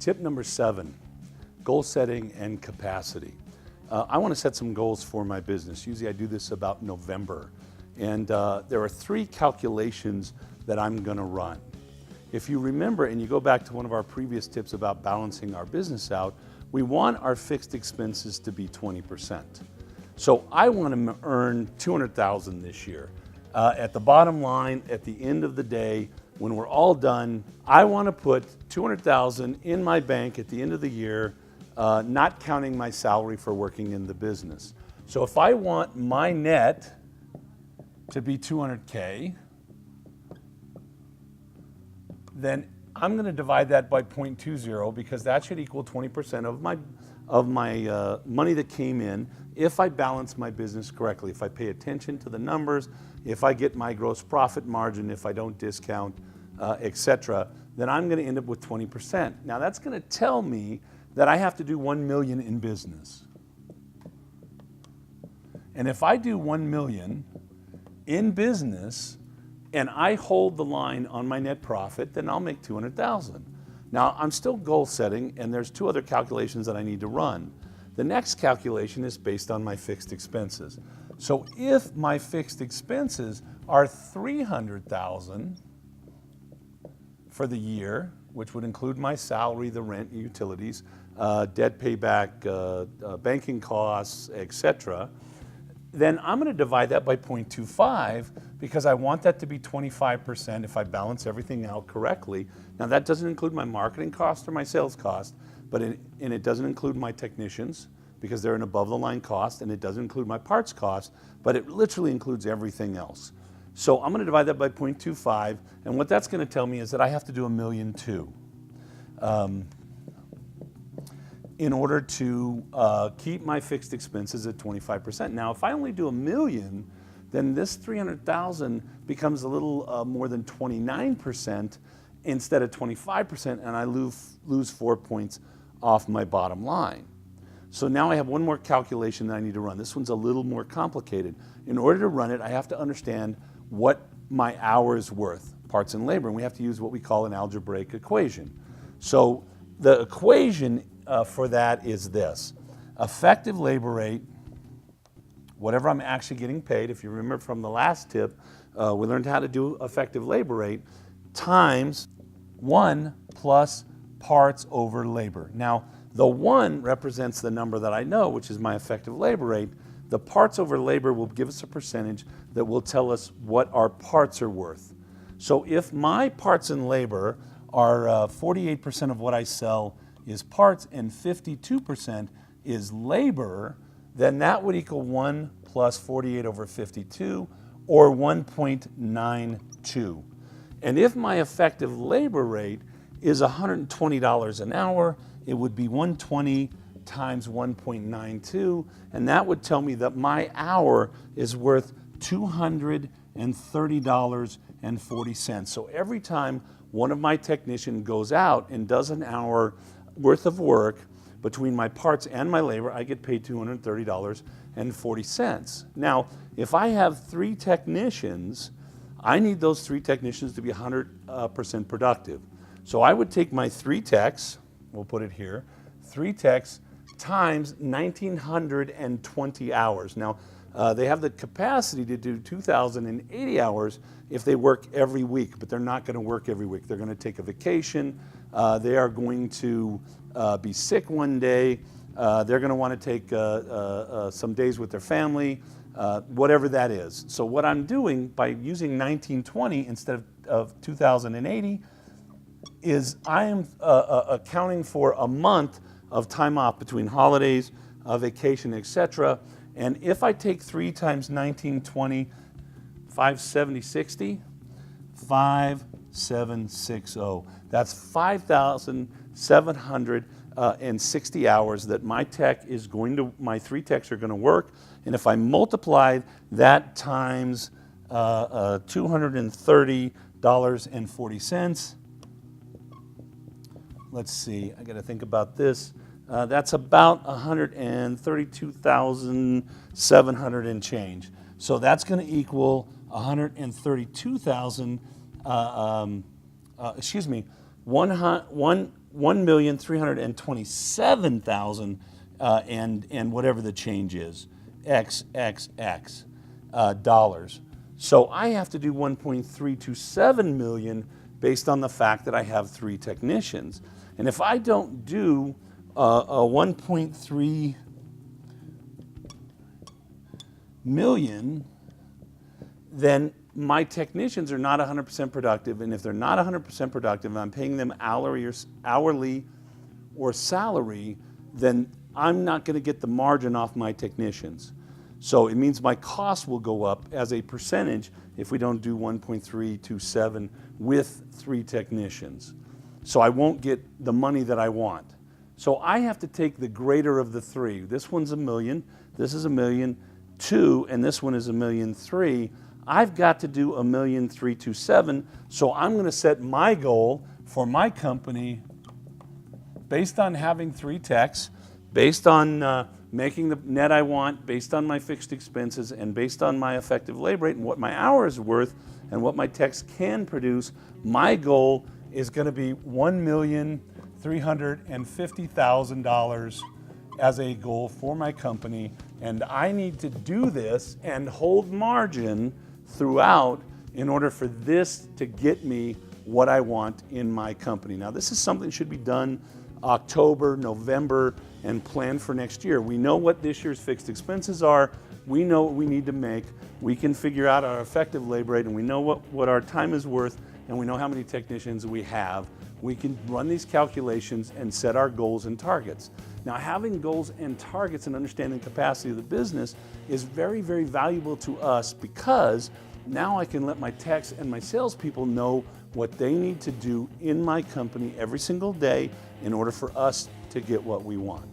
Tip number 7, goal setting and capacity. I want to set some goals for my business. Usually I do this about November. And there are 3 calculations that I'm going to run. If you remember, and you go back to one of our previous tips about balancing our business out, we want our fixed expenses to be 20%. So I want to earn $200,000 this year. At the bottom line, at the end of the day, when we're all done, I want to put $200,000 in my bank at the end of the year, not counting my salary for working in the business. So if I want my net to be 200K, then I'm going to divide that by 0.20 because that should equal 20% of my money that came in if I balance my business correctly, if I pay attention to the numbers, if I get my gross profit margin, if I don't discount, etc., then I'm going to end up with 20%. Now that's going to tell me that I have to do 1 million in business. And if I do 1 million in business and I hold the line on my net profit, then I'll make 200,000. Now I'm still goal setting, and there's 2 other calculations that I need to run. The next calculation is based on my fixed expenses. So if my fixed expenses are 300,000 for the year, which would include my salary, the rent, utilities, debt payback, banking costs, etc., then I'm going to divide that by 0.25 because I want that to be 25% if I balance everything out correctly. Now that doesn't include my marketing cost or my sales cost, and it doesn't include my technicians because they're an above the line cost, and it doesn't include my parts cost, but it literally includes everything else. So I'm going to divide that by 0.25, and what that's going to tell me is that I have to do $1.2 million in order to keep my fixed expenses at 25%. Now, if I only do $1 million, then this 300,000 becomes a little more than 29% instead of 25%, and I lose 4 points off my bottom line. So now I have one more calculation that I need to run. This one's a little more complicated. In order to run it, I have to understand what my hour is worth, parts and labor, and we have to use what we call an algebraic equation. So the equation for that is this: effective labor rate, whatever I'm actually getting paid, if you remember from the last tip, we learned how to do effective labor rate, times 1 plus parts over labor. Now, the 1 represents the number that I know, which is my effective labor rate. The parts over labor will give us a percentage that will tell us what our parts are worth. So if my parts and labor are 48% of what I sell is parts and 52% is labor, then that would equal 1 plus 48 over 52, or 1.92. And if my effective labor rate is $120 an hour, it would be 120 times 1.92, and that would tell me that my hour is worth $230.40. So every time one of my technicians goes out and does an hour worth of work between my parts and my labor, I get paid $230.40. Now, if I have 3 technicians, I need those 3 technicians to be 100% productive. So I would take my 3 techs, we'll put it here, 3 techs times 1,920 hours. Now, they have the capacity to do 2,080 hours if they work every week, but they're not going to work every week. They're going to take a vacation. They are going to be sick one day. They're going to want to take some days with their family, whatever that is. So what I'm doing by using 1920 instead of 2,080 is I am accounting for a month of time off between holidays, vacation, etc. And if I take 3 times 1920, 57060, 5760. That's 5,760 hours that my 3 techs are going to work. And if I multiply that times $230.40, let's see, I got to think about this. That's about 132,700 and change. So that's going to equal 132,000. Excuse me, 1,327,000 and whatever the change is, XXX dollars. So I have to do 1.327 million based on the fact that I have 3 technicians. And if I don't do a 1.3 million, then my technicians are not 100% productive, and if they're not 100% productive and I'm paying them hourly or salary, then I'm not going to get the margin off my technicians. So it means my costs will go up as a percentage if we don't do 1.327 with 3 technicians. So I won't get the money that I want. So I have to take the greater of the 3. This one's $1 million, this is $1.2 million, and this one is $1.3 million. I've got to do $1.327 million, so I'm going to set my goal for my company based on having 3 techs, based on making the net I want, based on my fixed expenses, and based on my effective labor rate and what my hours are worth and what my techs can produce. My goal is going to be $1,350,000 as a goal for my company, and I need to do this and hold margin throughout in order for this to get me what I want in my company. Now, this is something that should be done October, November, and plan for next year. We know what this year's fixed expenses are. We know what we need to make. We can figure out our effective labor rate, and we know what our time is worth, and we know how many technicians we have. We can run these calculations and set our goals and targets. Now, having goals and targets and understanding the capacity of the business is very, very valuable to us, because now I can let my techs and my salespeople know what they need to do in my company every single day in order for us to get what we want.